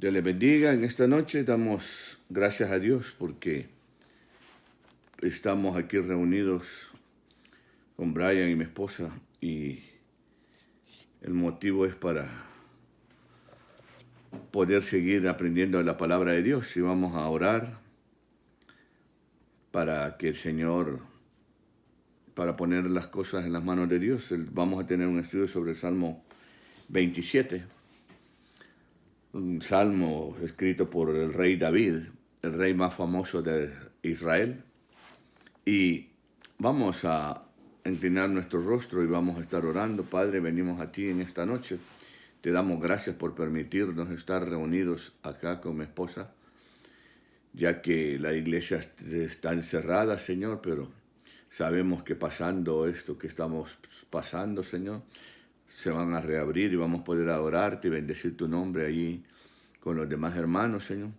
Dios les bendiga. En esta noche damos gracias a Dios porque estamos aquí reunidos con Brian y mi esposa y el motivo es para poder seguir aprendiendo de la palabra de Dios y vamos a orar para que el Señor, para poner las cosas en las manos de Dios. Vamos a tener un estudio sobre el Salmo 27, un salmo escrito por el rey David, el rey más famoso de Israel. Y vamos a inclinar nuestro rostro y vamos a estar orando. Padre, venimos a ti en esta noche. Te damos gracias por permitirnos estar reunidos acá con mi esposa, ya que la iglesia está encerrada, Señor, pero sabemos que pasando esto que estamos pasando, Señor, se van a reabrir y vamos a poder adorarte y bendecir tu nombre allí con los demás hermanos, Señor.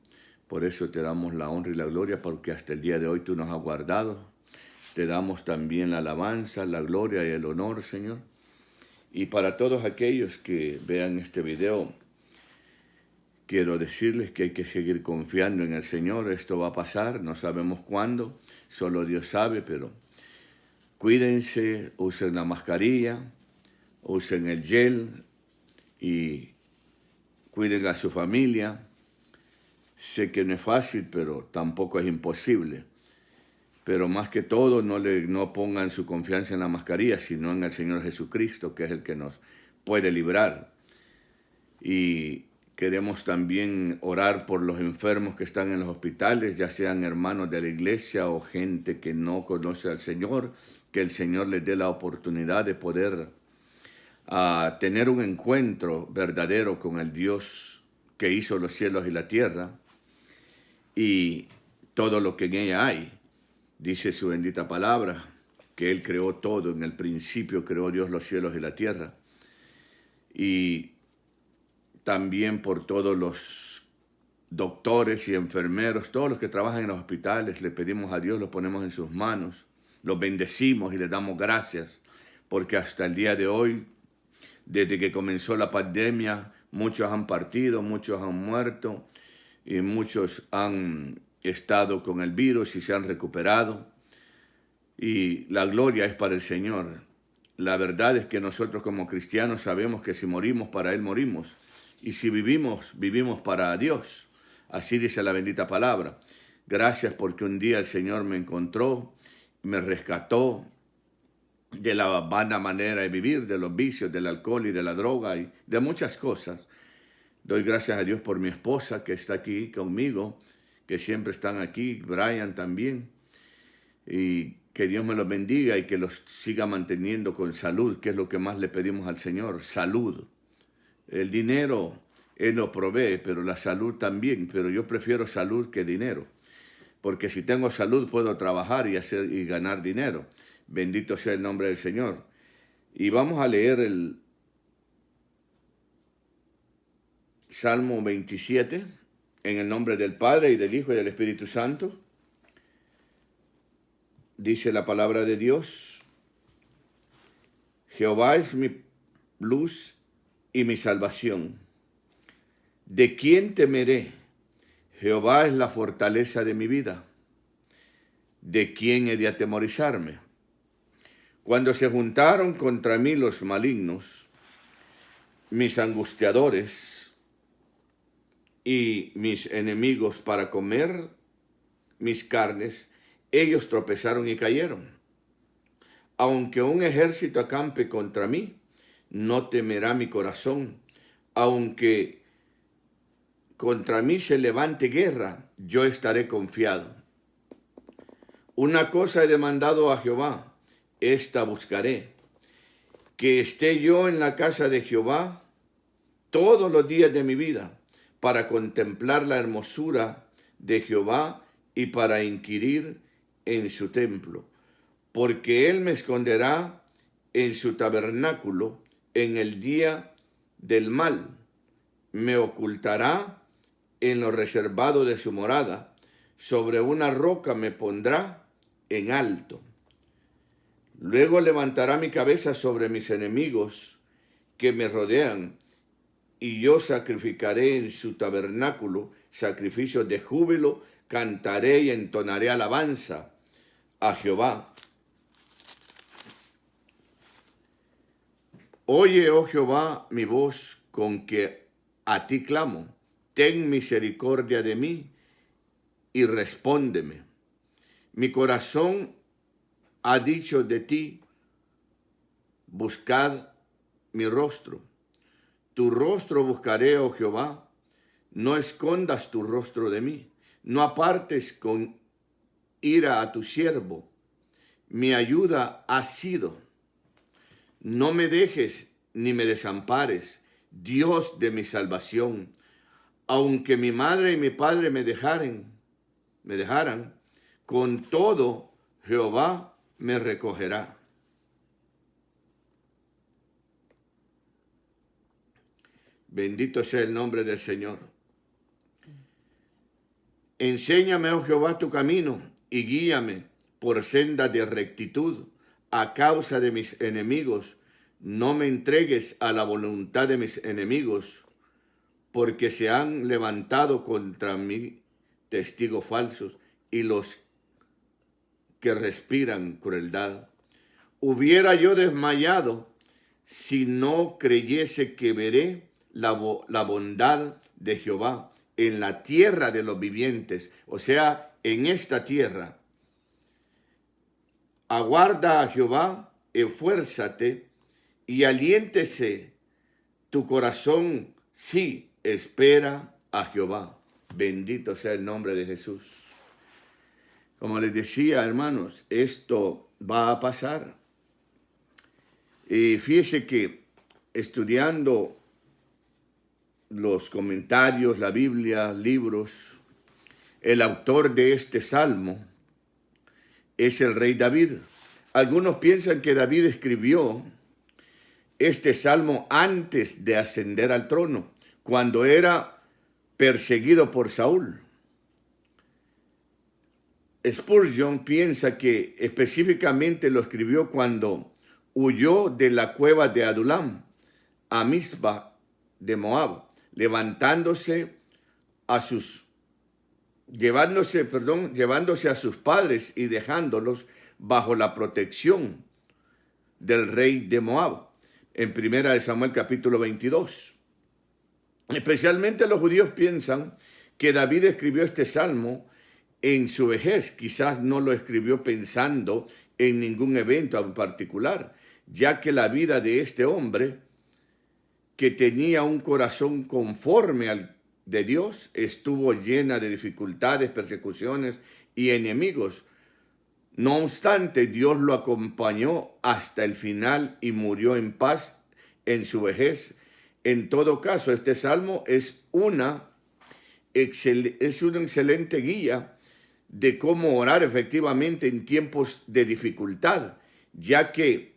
Por eso te damos la honra y la gloria, porque hasta el día de hoy tú nos has guardado. Te damos también la alabanza, la gloria y el honor, Señor. Y para todos aquellos que vean este video, quiero decirles que hay que seguir confiando en el Señor. Esto va a pasar, no sabemos cuándo, solo Dios sabe, pero cuídense, usen la mascarilla, usen el gel y cuiden a su familia. Sé que no es fácil, pero tampoco es imposible. Pero más que todo, no pongan su confianza en la mascarilla, sino en el Señor Jesucristo, que es el que nos puede librar. Y queremos también orar por los enfermos que están en los hospitales, ya sean hermanos de la iglesia o gente que no conoce al Señor, que el Señor les dé la oportunidad de poder tener un encuentro verdadero con el Dios que hizo los cielos y la tierra y todo lo que en ella hay. Dice su bendita palabra que Él creó todo, en el principio creó Dios los cielos y la tierra. Y también por todos los doctores y enfermeros, todos los que trabajan en los hospitales, le pedimos a Dios, los ponemos en sus manos, los bendecimos y les damos gracias, porque hasta el día de hoy, desde que comenzó la pandemia, muchos han partido, muchos han muerto y muchos han estado con el virus y se han recuperado. Y la gloria es para el Señor. La verdad es que nosotros como cristianos sabemos que si morimos, para Él morimos. Y si vivimos, vivimos para Dios. Así dice la bendita palabra. Gracias porque un día el Señor me encontró, me rescató de la vana manera de vivir, de los vicios, del alcohol y de la droga y de muchas cosas. Doy gracias a Dios por mi esposa que está aquí conmigo, que siempre están aquí, Brian también. Y que Dios me los bendiga y que los siga manteniendo con salud, que es lo que más le pedimos al Señor, salud. El dinero, Él lo provee, pero la salud también, pero yo prefiero salud que dinero, porque si tengo salud puedo trabajar y ganar dinero. Bendito sea el nombre del Señor. Y vamos a leer el Salmo 27, en el nombre del Padre y del Hijo y del Espíritu Santo. Dice la palabra de Dios: Jehová es mi luz y mi salvación. ¿De quién temeré? Jehová es la fortaleza de mi vida. ¿De quién he de atemorizarme? Cuando se juntaron contra mí los malignos, mis angustiadores y mis enemigos para comer mis carnes, ellos tropezaron y cayeron. Aunque un ejército acampe contra mí, no temerá mi corazón. Aunque contra mí se levante guerra, yo estaré confiado. Una cosa he demandado a Jehová, esta buscaré, que esté yo en la casa de Jehová todos los días de mi vida, para contemplar la hermosura de Jehová y para inquirir en su templo. Porque Él me esconderá en su tabernáculo en el día del mal, me ocultará en lo reservado de su morada, sobre una roca me pondrá en alto. Luego levantará mi cabeza sobre mis enemigos que me rodean, y yo sacrificaré en su tabernáculo sacrificios de júbilo, cantaré y entonaré alabanza a Jehová. Oye, oh Jehová, mi voz con que a ti clamo. Ten misericordia de mí y respóndeme. Mi corazón ha dicho de ti, buscad mi rostro. Tu rostro buscaré, oh Jehová, no escondas tu rostro de mí. No apartes con ira a tu siervo. Mi ayuda ha sido. No me dejes ni me desampares, Dios de mi salvación. Aunque mi madre y mi padre me dejaran, con todo Jehová me recogerá. Bendito sea el nombre del Señor. Enséñame, oh Jehová, tu camino y guíame por senda de rectitud a causa de mis enemigos. No me entregues a la voluntad de mis enemigos, porque se han levantado contra mí testigos falsos y los que respiran crueldad. Hubiera yo desmayado si no creyese que veré la bondad de Jehová en la tierra de los vivientes, o sea, en esta tierra. Aguarda a Jehová, esfuérzate y aliéntese tu corazón, sí, espera a Jehová. Bendito sea el nombre de Jesús. Como les decía, hermanos, esto va a pasar. Y fíjese que estudiando los comentarios, la Biblia, libros, el autor de este salmo es el rey David. Algunos piensan que David escribió este salmo antes de ascender al trono, cuando era perseguido por Saúl. Spurgeon piensa que específicamente lo escribió cuando huyó de la cueva de Adulam a Mizpa de Moab, llevándose a sus padres y dejándolos bajo la protección del rey de Moab, en 1 Samuel capítulo 22. Especialmente los judíos piensan que David escribió este salmo en su vejez. Quizás no lo escribió pensando en ningún evento en particular, ya que la vida de este hombre, que tenía un corazón conforme al de Dios, estuvo llena de dificultades, persecuciones y enemigos. No obstante, Dios lo acompañó hasta el final y murió en paz en su vejez. En todo caso, este salmo es una excelente guía de cómo orar efectivamente en tiempos de dificultad, ya que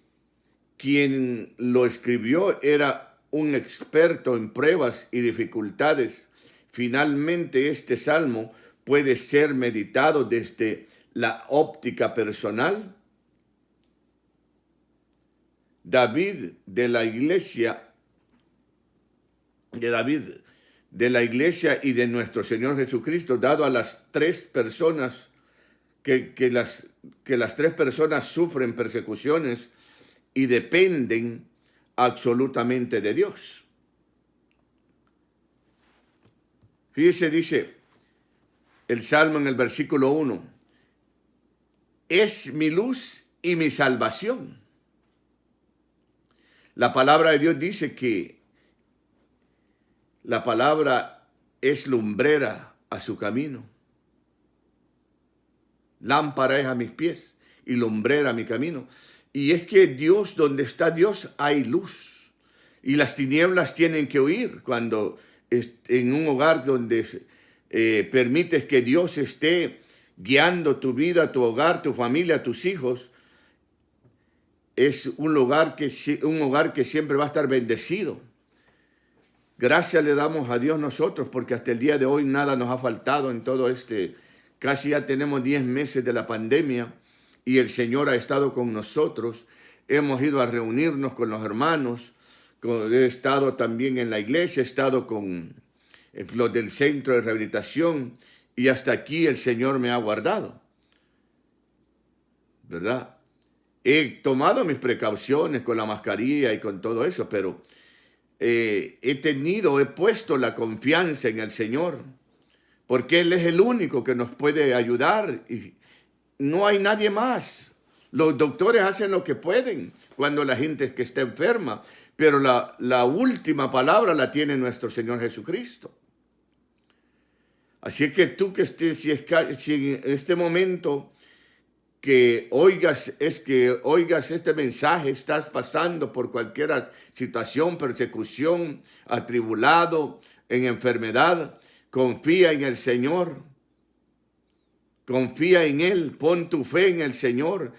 quien lo escribió era un experto en pruebas y dificultades. Finalmente, este salmo puede ser meditado desde la óptica personal. David de la iglesia y de nuestro Señor Jesucristo, dado a las tres personas que las tres personas sufren persecuciones y dependen absolutamente de Dios. Fíjese, dice el Salmo en el versículo 1, es mi luz y mi salvación. La palabra de Dios dice que la palabra es lumbrera a su camino. Lámpara es a mis pies y lumbrera a mi camino. Y es que Dios, donde está Dios, hay luz. Y las tinieblas tienen que huir cuando en un hogar donde permites que Dios esté guiando tu vida, tu hogar, tu familia, tus hijos. Es un hogar que siempre va a estar bendecido. Gracias le damos a Dios nosotros, porque hasta el día de hoy nada nos ha faltado en todo casi ya tenemos 10 meses de la pandemia y el Señor ha estado con nosotros. Hemos ido a reunirnos con los hermanos, he estado también en la iglesia, he estado con los del centro de rehabilitación y hasta aquí el Señor me ha guardado, ¿verdad? He tomado mis precauciones con la mascarilla y con todo eso, pero he puesto la confianza en el Señor, porque Él es el único que nos puede ayudar y no hay nadie más. Los doctores hacen lo que pueden cuando la gente que está enferma, pero la última palabra la tiene nuestro Señor Jesucristo. Así que tú que estés, si en este momento que oigas este mensaje, estás pasando por cualquier situación, persecución, atribulado, en enfermedad, confía en el Señor. Confía en Él, pon tu fe en el Señor.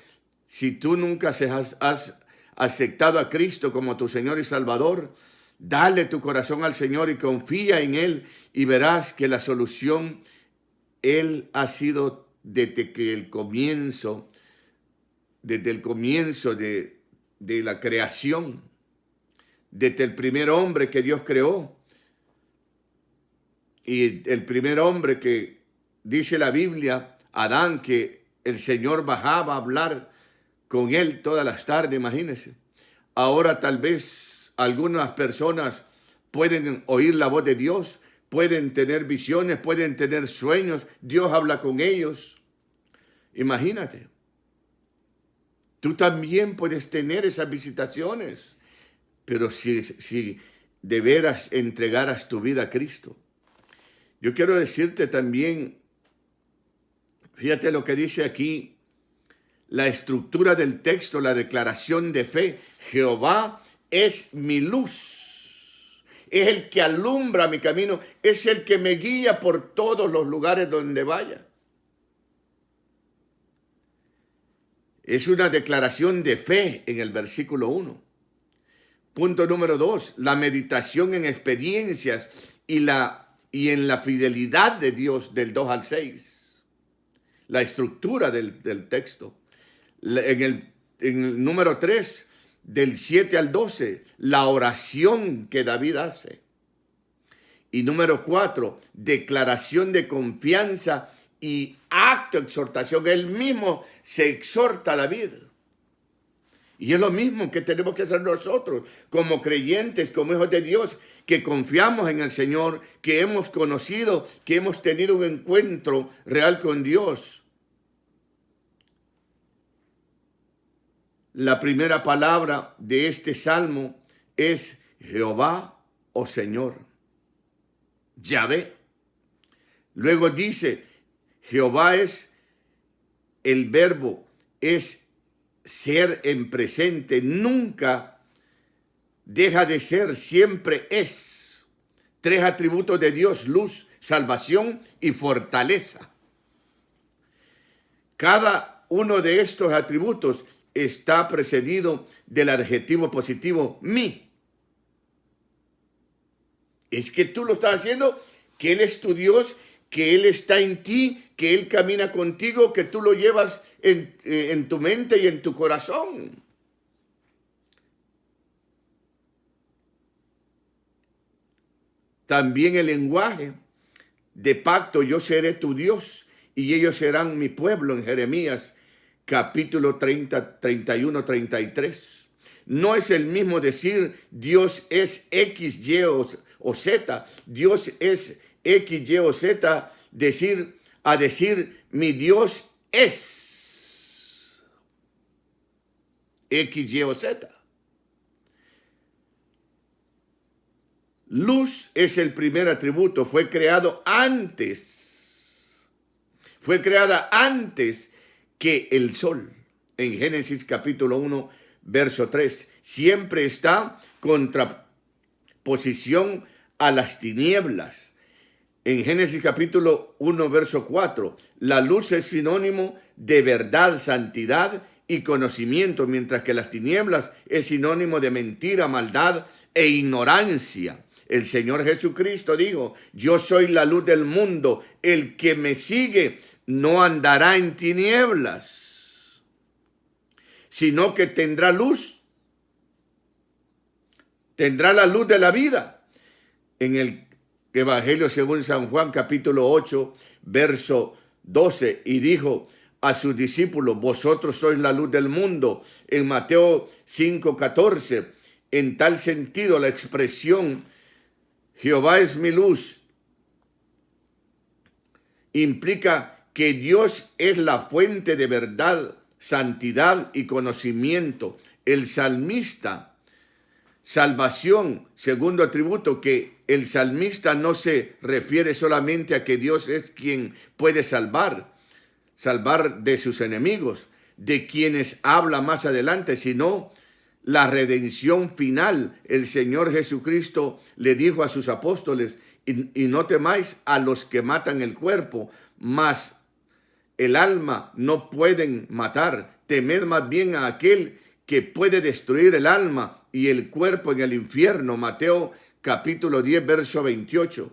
Si tú nunca has aceptado a Cristo como tu Señor y Salvador, dale tu corazón al Señor y confía en Él y verás que la solución, Él ha sido desde el comienzo de la creación, desde el primer hombre que Dios creó. Y el primer hombre que dice la Biblia, Adán, que el Señor bajaba a hablar con él todas las tardes, imagínense. Ahora tal vez algunas personas pueden oír la voz de Dios, pueden tener visiones, pueden tener sueños, Dios habla con ellos. Imagínate. Tú también puedes tener esas visitaciones, pero si de veras entregaras tu vida a Cristo. Yo quiero decirte también, fíjate lo que dice aquí, la estructura del texto, la declaración de fe. Jehová es mi luz, es el que alumbra mi camino, es el que me guía por todos los lugares donde vaya. Es una declaración de fe en el versículo 1. Punto número 2, la meditación en experiencias y en la fidelidad de Dios del 2 al 6. La estructura del texto. En el número 3, del 7 al 12, la oración que David hace. Y número 4, declaración de confianza y acto de exhortación. Él mismo se exhorta a David. Y es lo mismo que tenemos que hacer nosotros como creyentes, como hijos de Dios, que confiamos en el Señor, que hemos conocido, que hemos tenido un encuentro real con Dios. La primera palabra de este salmo es Jehová o Señor, Yahvé. Luego dice, Jehová es el verbo, es ser en presente, nunca deja de ser, siempre es. 3 atributos de Dios: luz, salvación y fortaleza. Cada uno de estos atributos está precedido del adjetivo positivo, mi. Es que tú lo estás haciendo, que Él es tu Dios, que Él está en ti, que Él camina contigo, que tú lo llevas en tu mente y en tu corazón. También el lenguaje de pacto, yo seré tu Dios y ellos serán mi pueblo, en Jeremías capítulo 30, 31, 33. No es el mismo decir Dios es X, Y o Z. Dios es X, Y o Z, a decir mi Dios es X, Y o Z. Luz es el primer atributo, fue creada antes que el sol. En Génesis capítulo 1, verso 3, siempre está contraposición a las tinieblas. En Génesis capítulo 1, verso 4, la luz es sinónimo de verdad, santidad y conocimiento, mientras que las tinieblas es sinónimo de mentira, maldad e ignorancia. El Señor Jesucristo dijo, yo soy la luz del mundo, el que me sigue no andará en tinieblas, sino que tendrá luz tendrá la luz de la vida. En el Evangelio según San Juan, capítulo 8, verso 12, y dijo a sus discípulos, vosotros sois la luz del mundo. En Mateo 5, 14, en tal sentido la expresión Jehová es mi luz implica que Dios es la fuente de verdad, santidad y conocimiento. El salmista, salvación, segundo atributo, que el salmista no se refiere solamente a que Dios es quien puede salvar de sus enemigos, de quienes habla más adelante, sino la redención final. El Señor Jesucristo le dijo a sus apóstoles, y no temáis a los que matan el cuerpo, mas el alma no pueden matar. Temed más bien a aquel que puede destruir el alma y el cuerpo en el infierno. Mateo capítulo 10, verso 28.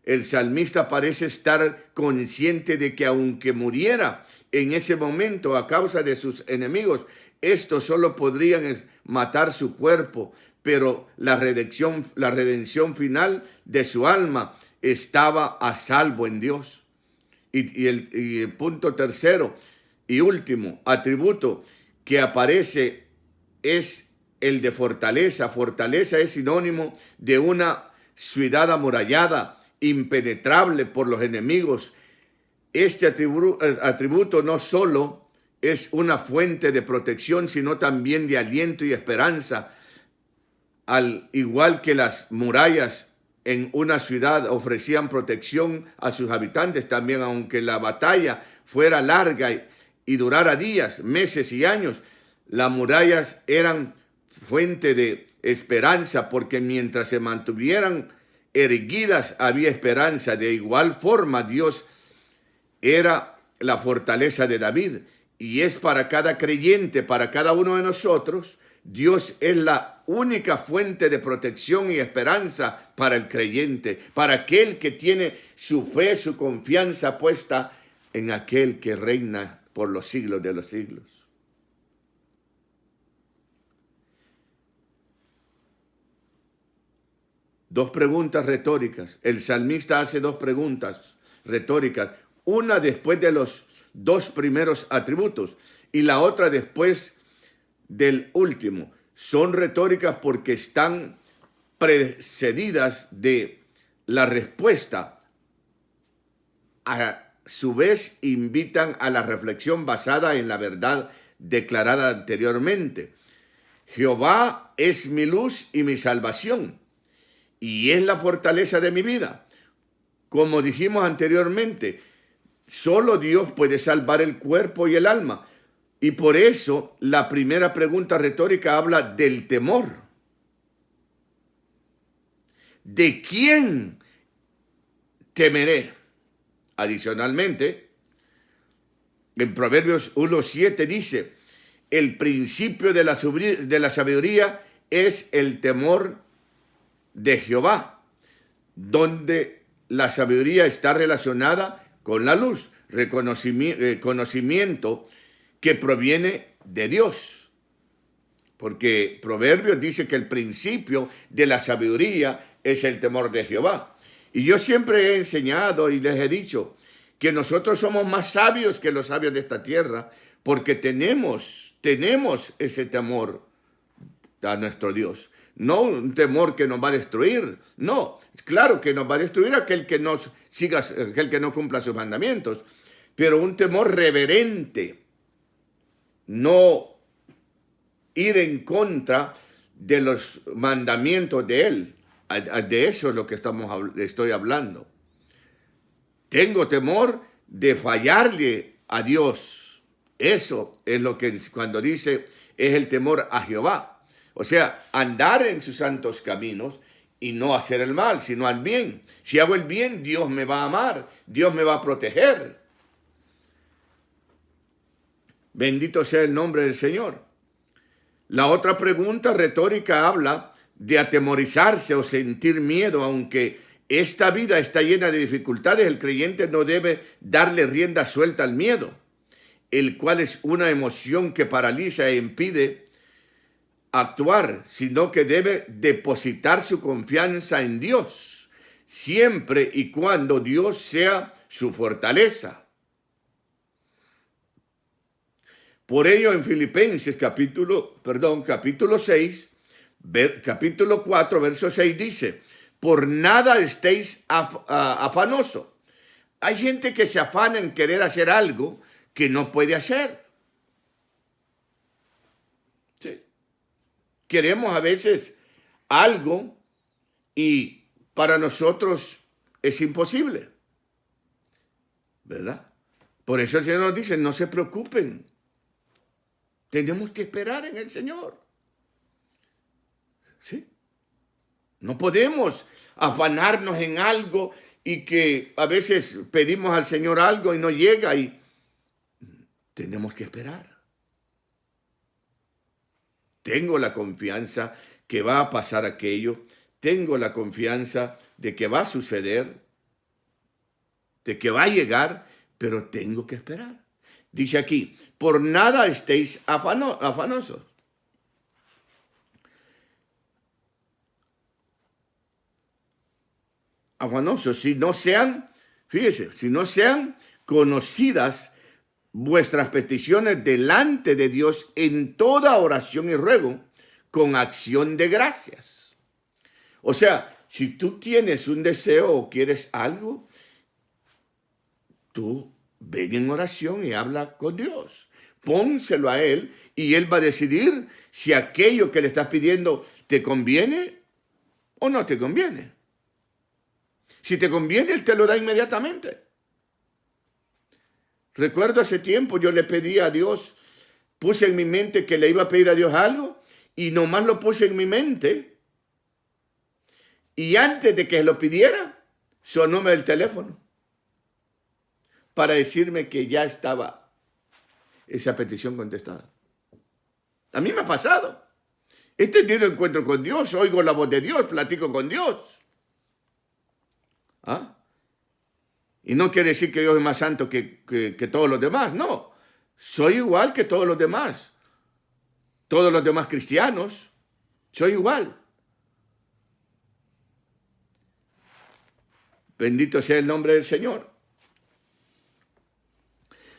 El salmista parece estar consciente de que aunque muriera en ese momento a causa de sus enemigos, estos solo podrían matar su cuerpo, pero la redención final de su alma estaba a salvo en Dios. Y el punto tercero y último atributo que aparece es el de fortaleza. Fortaleza es sinónimo de una ciudad amurallada, impenetrable por los enemigos. Este atributo no solo es una fuente de protección, sino también de aliento y esperanza. Al igual que las murallas en una ciudad ofrecían protección a sus habitantes, también aunque la batalla fuera larga y durara días, meses y años, las murallas eran fuente de esperanza, porque mientras se mantuvieran erguidas había esperanza. De igual forma, Dios era la fortaleza de David, y es para cada creyente, para cada uno de nosotros. Dios es la única fuente de protección y esperanza para el creyente, para aquel que tiene su fe, su confianza puesta en aquel que reina por los siglos de los siglos. Dos preguntas retóricas. El salmista hace dos preguntas retóricas, una después de los dos primeros atributos y la otra después del último. Son retóricas porque están precedidas de la respuesta. A su vez, invitan a la reflexión basada en la verdad declarada anteriormente. Jehová es mi luz y mi salvación, y es la fortaleza de mi vida. Como dijimos anteriormente, solo Dios puede salvar el cuerpo y el alma. Y por eso la primera pregunta retórica habla del temor. ¿De quién temeré? Adicionalmente, en Proverbios 1:7 dice, el principio de la sabiduría es el temor de Jehová, donde la sabiduría está relacionada con la luz, conocimiento que proviene de Dios. Porque Proverbios dice que el principio de la sabiduría es el temor de Jehová. Y yo siempre he enseñado y les he dicho que nosotros somos más sabios que los sabios de esta tierra, porque tenemos ese temor a nuestro Dios. No un temor que nos va a destruir, no. Claro que nos va a destruir aquel que no cumpla sus mandamientos, pero un temor reverente, no ir en contra de los mandamientos de Él. De eso es lo que estoy hablando. Tengo temor de fallarle a Dios. Eso es lo que cuando dice es el temor a Jehová. O sea, andar en sus santos caminos y no hacer el mal, sino al bien. Si hago el bien, Dios me va a amar, Dios me va a proteger. Bendito sea el nombre del Señor. La otra pregunta retórica habla de atemorizarse o sentir miedo. Aunque esta vida está llena de dificultades, el creyente no debe darle rienda suelta al miedo, el cual es una emoción que paraliza e impide actuar, sino que debe depositar su confianza en Dios, siempre y cuando Dios sea su fortaleza. Por ello en Filipenses capítulo 6, capítulo 4, verso 6 dice, por nada estéis afanosos. Hay gente que se afana en querer hacer algo que no puede hacer. ¿Sí? Queremos a veces algo y para nosotros es imposible, ¿verdad? Por eso el Señor nos dice, no se preocupen. Tenemos que esperar en el Señor. ¿Sí? No podemos afanarnos en algo y que a veces pedimos al Señor algo y no llega y tenemos que esperar. Tengo la confianza que va a pasar aquello. Tengo la confianza de que va a suceder, de que va a llegar, pero tengo que esperar. Dice aquí, por nada estéis afanosos. Afanosos, si no sean, fíjese, si no sean conocidas vuestras peticiones delante de Dios en toda oración y ruego con acción de gracias. O sea, si tú tienes un deseo o quieres algo, tú ven en oración y habla con Dios. Pónselo a Él y Él va a decidir si aquello que le estás pidiendo te conviene o no te conviene. Si te conviene, Él te lo da inmediatamente. Recuerdo hace tiempo yo le pedí a Dios, puse en mi mente que le iba a pedir a Dios algo y nomás lo puse en mi mente. Y antes de que lo pidiera, sonóme el teléfono para decirme que ya estaba esa petición contestada. A mí me ha pasado. He tenido encuentro con Dios, oigo la voz de Dios, platico con Dios. ¿Ah? Y no quiere decir que yo soy más santo que todos los demás, no. Soy igual que todos los demás. Todos los demás cristianos, soy igual. Bendito sea el nombre del Señor.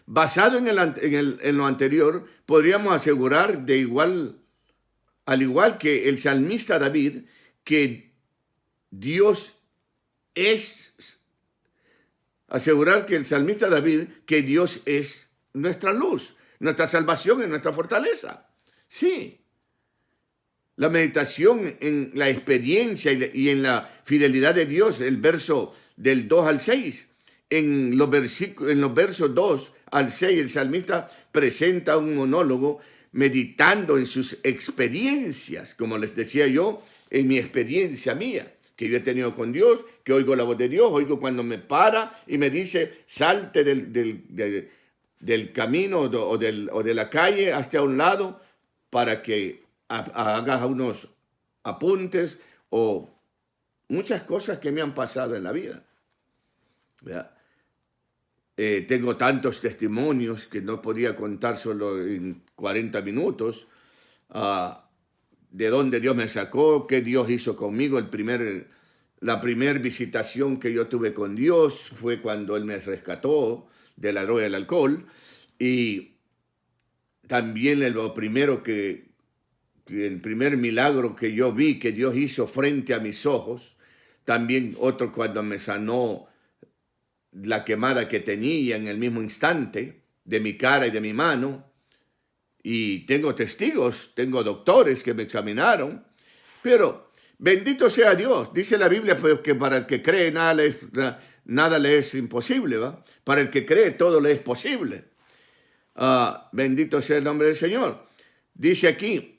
Basado en lo anterior, podríamos asegurar al igual que el salmista David, que Dios es... Asegurar que el salmista David, que Dios es nuestra luz, nuestra salvación y nuestra fortaleza. Sí. La meditación en la experiencia y en la fidelidad de Dios, el verso del 2 al 6. En los versos 2 al 6, el salmista presenta un monólogo meditando en sus experiencias, como les decía yo, en mi experiencia mía, que yo he tenido con Dios, que oigo la voz de Dios, oigo cuando me para y me dice, salte del camino o de la calle hasta un lado para que hagas unos apuntes o muchas cosas que me han pasado en la vida. Tengo tantos testimonios que no podía contar solo en 40 minutos, de dónde Dios me sacó, qué Dios hizo conmigo. La primera visitación que yo tuve con Dios fue cuando Él me rescató de la droga y del alcohol. Y también el primer milagro que yo vi que Dios hizo frente a mis ojos, también otro cuando me sanó la quemada que tenía en el mismo instante de mi cara y de mi mano. Y tengo testigos, tengo doctores que me examinaron, pero bendito sea Dios. Dice la Biblia pues, que para el que cree nada le es imposible, ¿va? Para el que cree todo le es posible. Bendito sea el nombre del Señor. Dice aquí,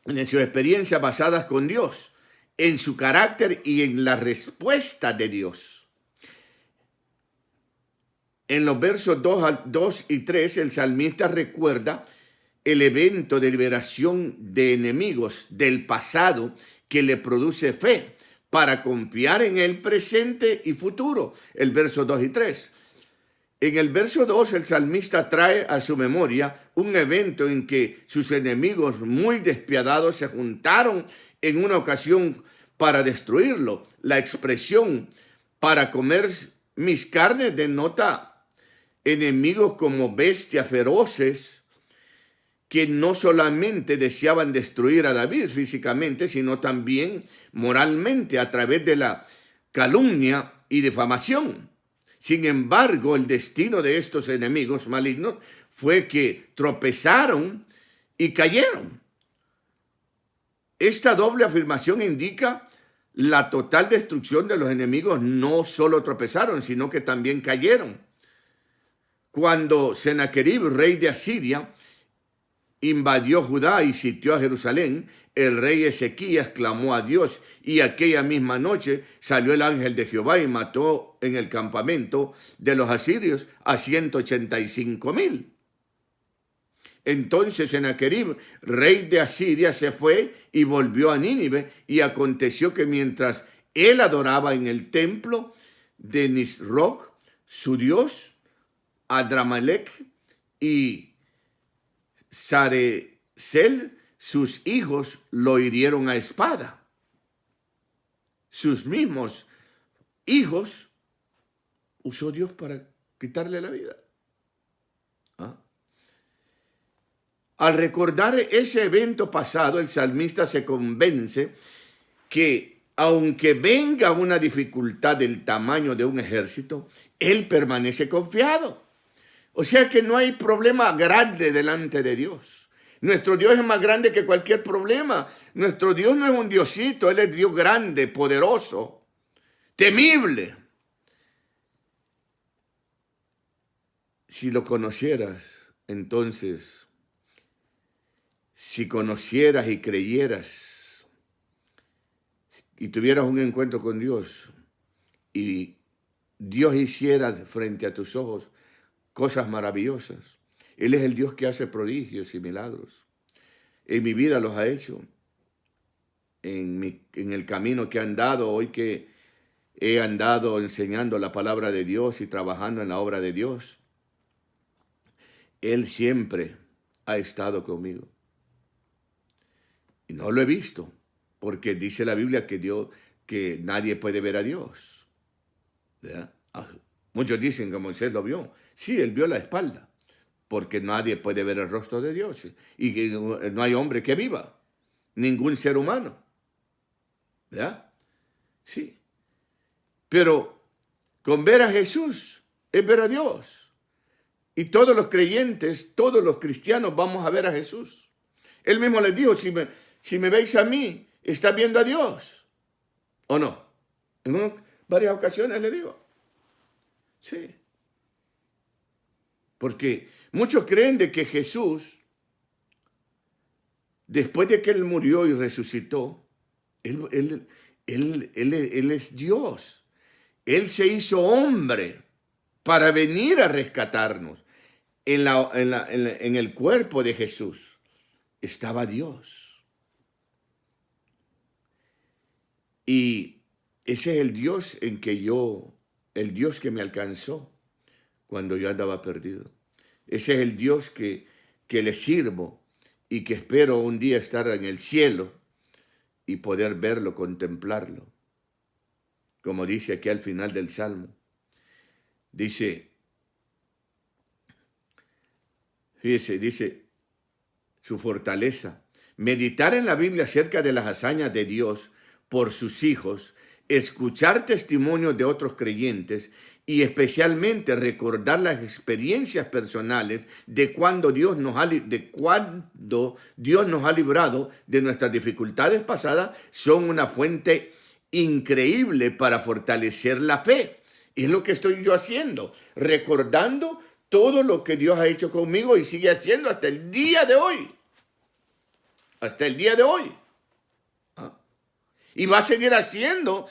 en sus experiencias basadas con Dios, en su carácter y en la respuesta de Dios. En los versos 2 y 3, el salmista recuerda el evento de liberación de enemigos del pasado que le produce fe para confiar en el presente y futuro. El verso 2 y 3. En el verso 2, el salmista trae a su memoria un evento en que sus enemigos muy despiadados se juntaron en una ocasión para destruirlo. La expresión para comer mis carnes denota enemigos como bestias feroces que no solamente deseaban destruir a David físicamente, sino también moralmente a través de la calumnia y difamación. Sin embargo, el destino de estos enemigos malignos fue que tropezaron y cayeron. Esta doble afirmación indica la total destrucción de los enemigos. No solo tropezaron, sino que también cayeron. Cuando Sennacherib, rey de Asiria, invadió Judá y sitió a Jerusalén, el rey Ezequías clamó a Dios y aquella misma noche salió el ángel de Jehová y mató en el campamento de los asirios a 185,000. Entonces Sennacherib, rey de Asiria, se fue y volvió a Nínive, y aconteció que mientras él adoraba en el templo de Nisroch, su dios, Adramelech y Sarecer, sus hijos lo hirieron a espada. Sus mismos hijos usó Dios para quitarle la vida. ¿Ah? Al recordar ese evento pasado, el salmista se convence que aunque venga una dificultad del tamaño de un ejército, él permanece confiado. O sea que no hay problema grande delante de Dios. Nuestro Dios es más grande que cualquier problema. Nuestro Dios no es un diosito, Él es Dios grande, poderoso, temible. Si lo conocieras, entonces, si conocieras y creyeras y tuvieras un encuentro con Dios y Dios hiciera frente a tus ojos cosas maravillosas. Él es el Dios que hace prodigios y milagros. En mi vida los ha hecho. En el camino que he andado, hoy que he andado enseñando la palabra de Dios y trabajando en la obra de Dios, Él siempre ha estado conmigo. Y no lo he visto, porque dice la Biblia que nadie puede ver a Dios. ¿Verdad? Muchos dicen que Moisés lo vio. Sí, él vio la espalda, porque nadie puede ver el rostro de Dios. Y que no hay hombre que viva, ningún ser humano. ¿Verdad? Sí. Pero con ver a Jesús es ver a Dios. Y todos los creyentes, todos los cristianos vamos a ver a Jesús. Él mismo les dijo, si me veis a mí, está viendo a Dios. ¿O no? En varias ocasiones le digo. Sí. Porque muchos creen de que Jesús, después de que Él murió y resucitó, Él es Dios. Él se hizo hombre para venir a rescatarnos. En el cuerpo de Jesús estaba Dios. Y ese es el Dios el Dios que me alcanzó cuando yo andaba perdido. Ese es el Dios que le sirvo y que espero un día estar en el cielo y poder verlo, contemplarlo. Como dice aquí al final del Salmo. Dice, fíjese, dice su fortaleza. Meditar en la Biblia acerca de las hazañas de Dios por sus hijos, escuchar testimonios de otros creyentes y especialmente recordar las experiencias personales de cuando Dios nos ha librado de nuestras dificultades pasadas son una fuente increíble para fortalecer la fe. Y es lo que estoy yo haciendo, recordando todo lo que Dios ha hecho conmigo y sigue haciendo hasta el día de hoy. Hasta el día de hoy. Y va a seguir haciendo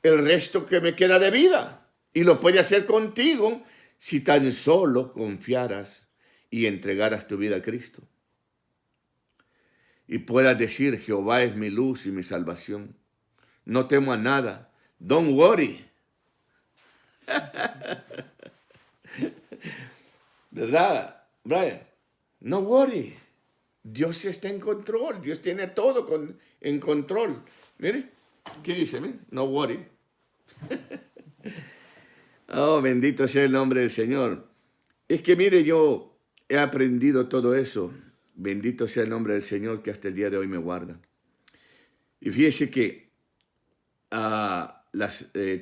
el resto que me queda de vida. Y lo puede hacer contigo si tan solo confiaras y entregaras tu vida a Cristo. Y puedas decir, Jehová es mi luz y mi salvación. No temo a nada. Don't worry. ¿Verdad, Brian? No worry. Dios está en control. Dios tiene todo en control. Mire, ¿qué dice? Mire, no worry. Oh, bendito sea el nombre del Señor. Es que mire, yo he aprendido todo eso. Bendito sea el nombre del Señor que hasta el día de hoy me guarda. Y fíjese que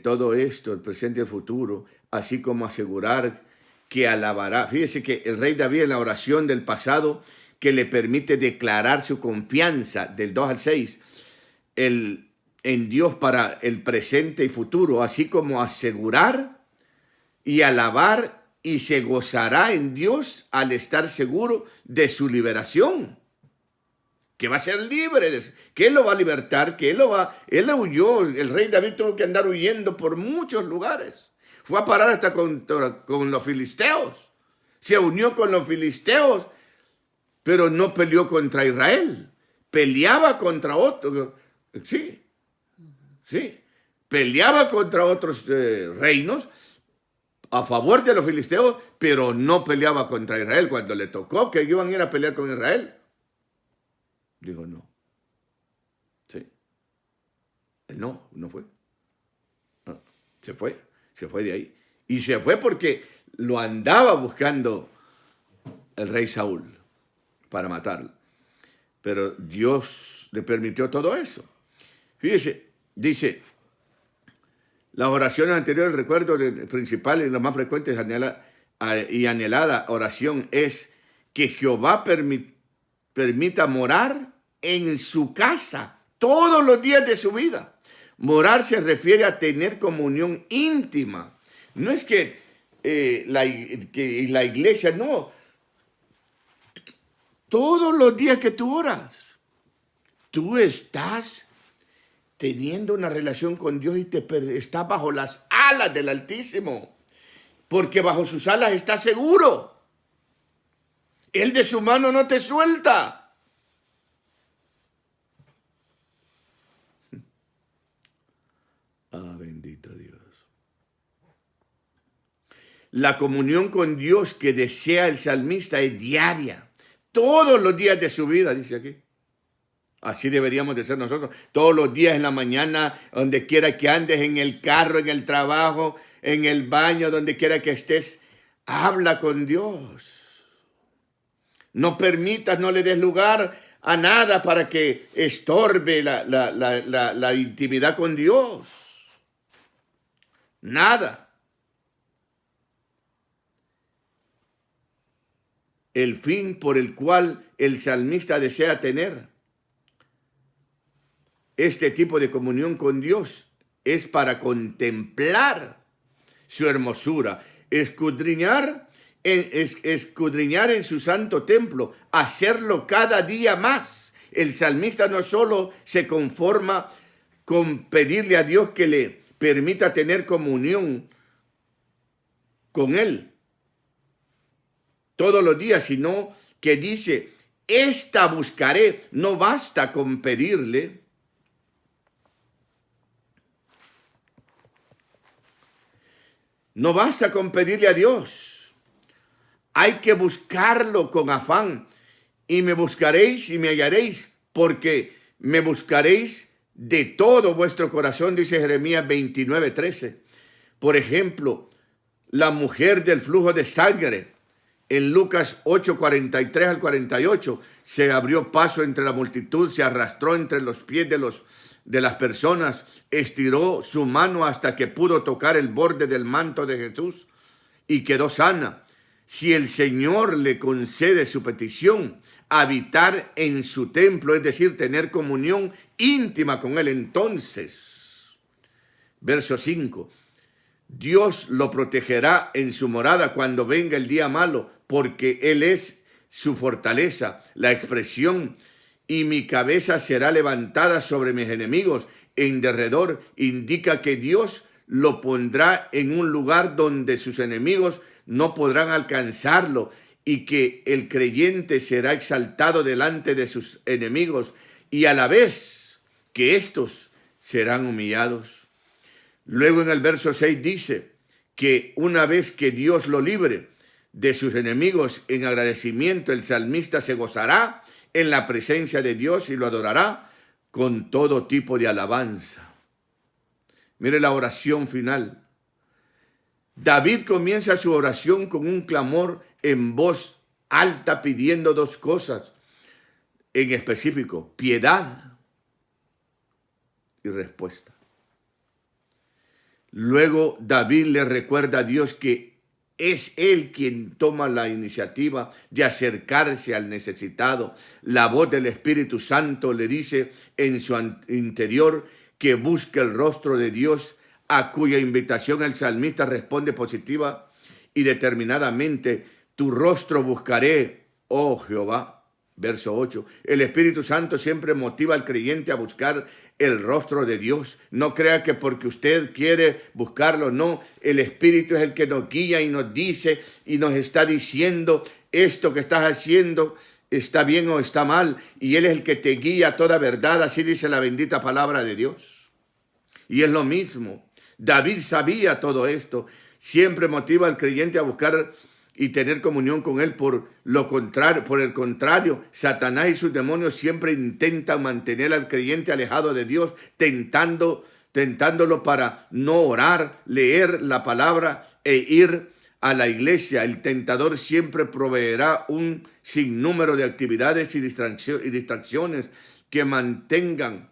todo esto, el presente y el futuro, así como asegurar que alabará. Fíjese que el rey David en la oración del pasado que le permite declarar su confianza del 2 al 6 en Dios para el presente y futuro, así como asegurar y alabar y se gozará en Dios al estar seguro de su liberación. Que va a ser libre, que Él lo va a libertar, Él huyó, el rey David tuvo que andar huyendo por muchos lugares. Fue a parar hasta con los filisteos. Se unió con los filisteos, pero no peleó contra Israel. Peleaba contra otros. Sí. Peleaba contra otros reinos a favor de los filisteos, pero no peleaba contra Israel. Cuando le tocó que iban a ir a pelear con Israel, dijo no. Sí. No fue. No, se fue de ahí. Y se fue porque lo andaba buscando el rey Saúl para matarlo. Pero Dios le permitió todo eso. Fíjese, dice, las oraciones anteriores, el recuerdo principal y la más frecuente y anhelada oración es que Jehová permita morar en su casa todos los días de su vida. Morar se refiere a tener comunión íntima. No es que la iglesia, no. Todos los días que tú oras, tú estás teniendo una relación con Dios y estás bajo las alas del Altísimo. Porque bajo sus alas estás seguro. Él de su mano no te suelta. Bendito Dios. La comunión con Dios que desea el salmista es diaria. Todos los días de su vida, dice aquí. Así deberíamos de ser nosotros. Todos los días en la mañana, donde quiera que andes, en el carro, en el trabajo, en el baño, donde quiera que estés, habla con Dios. No permitas, no le des lugar a nada para que estorbe la intimidad con Dios. Nada. El fin por el cual el salmista desea tener este tipo de comunión con Dios es para contemplar su hermosura, escudriñar en su santo templo, hacerlo cada día más. El salmista no solo se conforma con pedirle a Dios que le permita tener comunión con Él todos los días, sino que dice, esta buscaré. No basta con pedirle. No basta con pedirle a Dios. Hay que buscarlo con afán. Y me buscaréis y me hallaréis, porque me buscaréis de todo vuestro corazón, dice Jeremías 29:13. Por ejemplo, la mujer del flujo de sangre, en Lucas 8:43 al 48, se abrió paso entre la multitud, se arrastró entre los pies de las personas, estiró su mano hasta que pudo tocar el borde del manto de Jesús y quedó sana. Si el Señor le concede su petición, habitar en su templo, es decir, tener comunión íntima con Él, entonces, verso 5, Dios lo protegerá en su morada cuando venga el día malo, porque Él es su fortaleza, la expresión, y mi cabeza será levantada sobre mis enemigos. En derredor indica que Dios lo pondrá en un lugar donde sus enemigos no podrán alcanzarlo, y que el creyente será exaltado delante de sus enemigos, y a la vez que estos serán humillados. Luego en el verso 6 dice que una vez que Dios lo libre, de sus enemigos en agradecimiento, el salmista se gozará en la presencia de Dios y lo adorará con todo tipo de alabanza. Mire la oración final. David comienza su oración con un clamor en voz alta pidiendo dos cosas en específico: piedad y respuesta. Luego David le recuerda a Dios que es Él quien toma la iniciativa de acercarse al necesitado. La voz del Espíritu Santo le dice en su interior que busque el rostro de Dios, a cuya invitación el salmista responde positiva y determinadamente: tu rostro buscaré, oh Jehová. Verso 8. El Espíritu Santo siempre motiva al creyente a buscar el rostro de Dios. No crea que porque usted quiere buscarlo, no. El Espíritu es el que nos guía y nos dice y nos está diciendo: esto que estás haciendo está bien o está mal. Y Él es el que te guía a toda verdad. Así dice la bendita palabra de Dios. Y es lo mismo. David sabía todo esto. Siempre motiva al creyente a buscar y tener comunión con Él. Por el contrario, Satanás y sus demonios siempre intentan mantener al creyente alejado de Dios, tentándolo para no orar, leer la palabra e ir a la iglesia. El tentador siempre proveerá un sinnúmero de actividades y distracciones que mantengan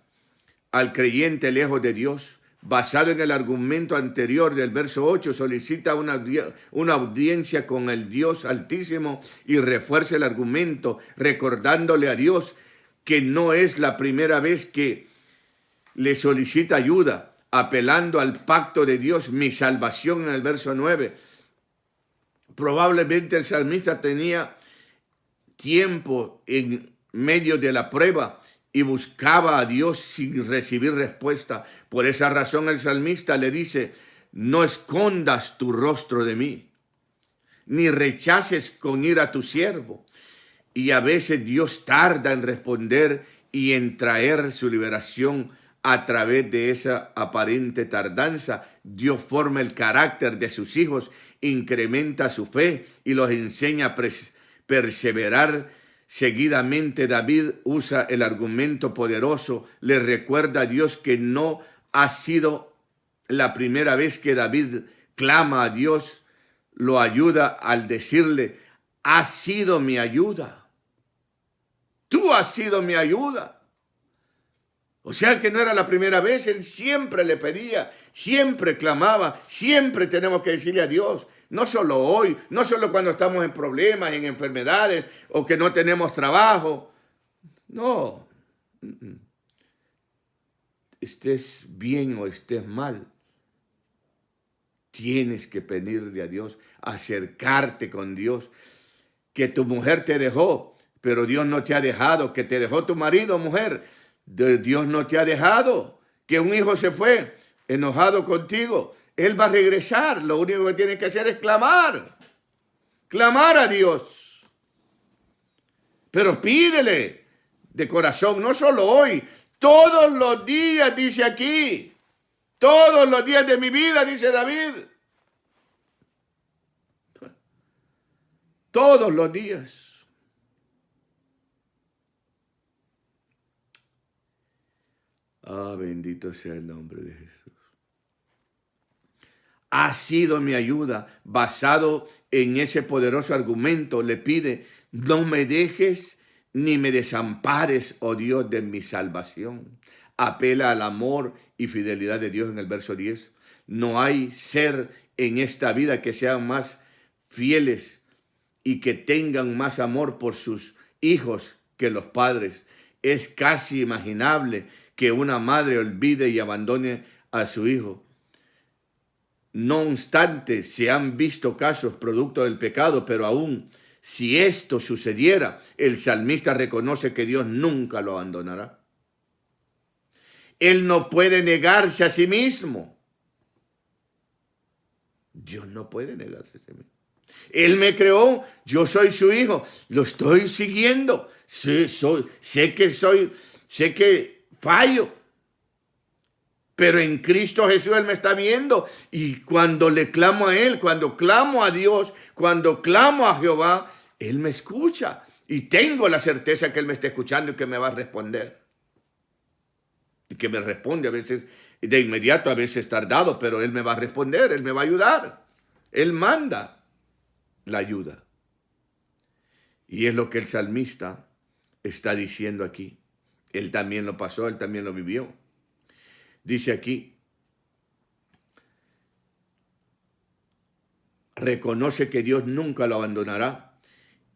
al creyente lejos de Dios. Basado en el argumento anterior del verso 8, solicita una audiencia con el Dios Altísimo y refuerza el argumento, recordándole a Dios que no es la primera vez que le solicita ayuda, apelando al pacto de Dios, mi salvación, en el verso 9. Probablemente el salmista tenía tiempo en medio de la prueba y buscaba a Dios sin recibir respuesta. Por esa razón el salmista le dice: no escondas tu rostro de mí, ni rechaces con ira a tu siervo. Y a veces Dios tarda en responder y en traer su liberación a través de esa aparente tardanza. Dios forma el carácter de sus hijos, incrementa su fe y los enseña a perseverar. Seguidamente David usa el argumento poderoso, le recuerda a Dios que no ha sido la primera vez que David clama a Dios, lo ayuda al decirle: has sido mi ayuda, tú has sido mi ayuda. O sea que no era la primera vez, él siempre le pedía, siempre clamaba, siempre tenemos que decirle a Dios. No solo hoy, no solo cuando estamos en problemas, en enfermedades o que no tenemos trabajo. No. Estés bien o estés mal, tienes que pedirle a Dios, acercarte con Dios. Que tu mujer te dejó, pero Dios no te ha dejado. Que te dejó tu marido, mujer, Dios no te ha dejado. Que un hijo se fue enojado contigo, Él va a regresar. Lo único que tienes que hacer es clamar a Dios. Pero pídele de corazón, no solo hoy, todos los días, dice aquí. Todos los días de mi vida, dice David. Todos los días. Ah, bendito sea el nombre de Jesús. Ha sido mi ayuda. Basado en ese poderoso argumento, le pide: no me dejes ni me desampares, oh Dios de mi salvación. Apela al amor y fidelidad de Dios en el verso 10. No hay ser en esta vida que sean más fieles y que tengan más amor por sus hijos que los padres. Es casi imaginable que una madre olvide y abandone a su hijo. No obstante, se han visto casos producto del pecado, pero aún si esto sucediera, el salmista reconoce que Dios nunca lo abandonará. Él no puede negarse a sí mismo. Dios no puede negarse a sí mismo. Él me creó, yo soy su hijo, lo estoy siguiendo. Sé que fallo. Pero en Cristo Jesús Él me está viendo. Y cuando le clamo a Él, cuando clamo a Dios, cuando clamo a Jehová, Él me escucha. Y tengo la certeza que Él me está escuchando y que me va a responder. Y que me responde a veces de inmediato, a veces tardado, pero Él me va a responder, Él me va a ayudar. Él manda la ayuda. Y es lo que el salmista está diciendo aquí. Él también lo pasó, él también lo vivió. Dice aquí, reconoce que Dios nunca lo abandonará.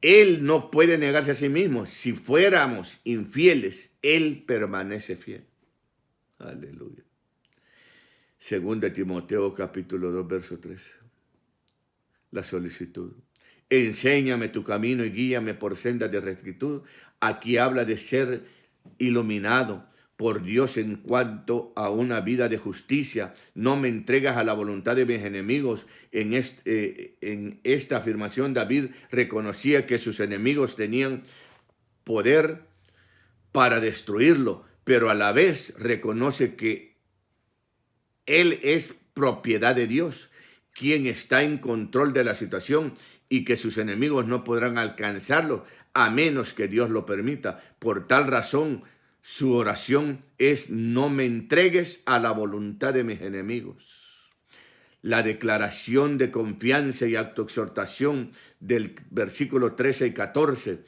Él no puede negarse a sí mismo. Si fuéramos infieles, Él permanece fiel. Aleluya. Segunda Timoteo capítulo 2, verso 3. La solicitud. Enséñame tu camino y guíame por sendas de rectitud. Aquí habla de ser iluminado por Dios en cuanto a una vida de justicia. No me entregas a la voluntad de mis enemigos. En esta afirmación David reconocía que sus enemigos tenían poder para destruirlo, pero a la vez reconoce que él es propiedad de Dios, quien está en control de la situación, y que sus enemigos no podrán alcanzarlo a menos que Dios lo permita. Por tal razón, su oración es: no me entregues a la voluntad de mis enemigos. La declaración de confianza y autoexhortación del versículo 13 y 14,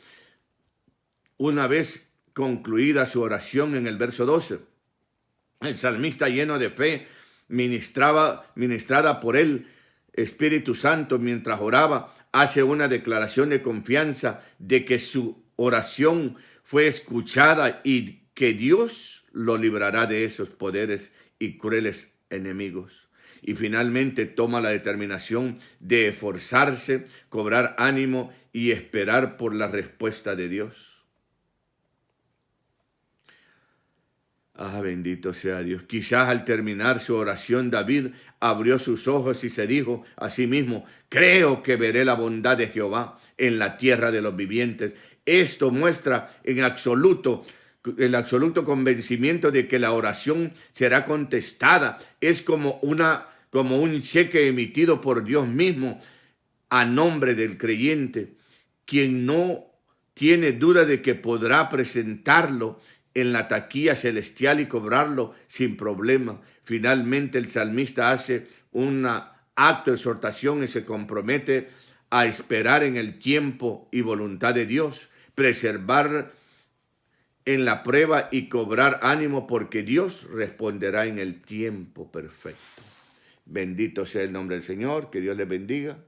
una vez concluida su oración en el verso 12, el salmista, lleno de fe, ministrada por el Espíritu Santo mientras oraba, hace una declaración de confianza de que su oración fue escuchada y que Dios lo librará de esos poderes y crueles enemigos. Y finalmente toma la determinación de esforzarse, cobrar ánimo y esperar por la respuesta de Dios. Ah, bendito sea Dios. Quizás al terminar su oración, David abrió sus ojos y se dijo a sí mismo: creo que veré la bondad de Jehová en la tierra de los vivientes. Esto muestra el absoluto convencimiento de que la oración será contestada. Es como un cheque emitido por Dios mismo a nombre del creyente, quien no tiene duda de que podrá presentarlo en la taquilla celestial y cobrarlo sin problema. Finalmente el salmista hace un acto de exhortación y se compromete a esperar en el tiempo y voluntad de Dios, preservar en la prueba y cobrar ánimo, porque Dios responderá en el tiempo perfecto. Bendito sea el nombre del Señor, que Dios les bendiga.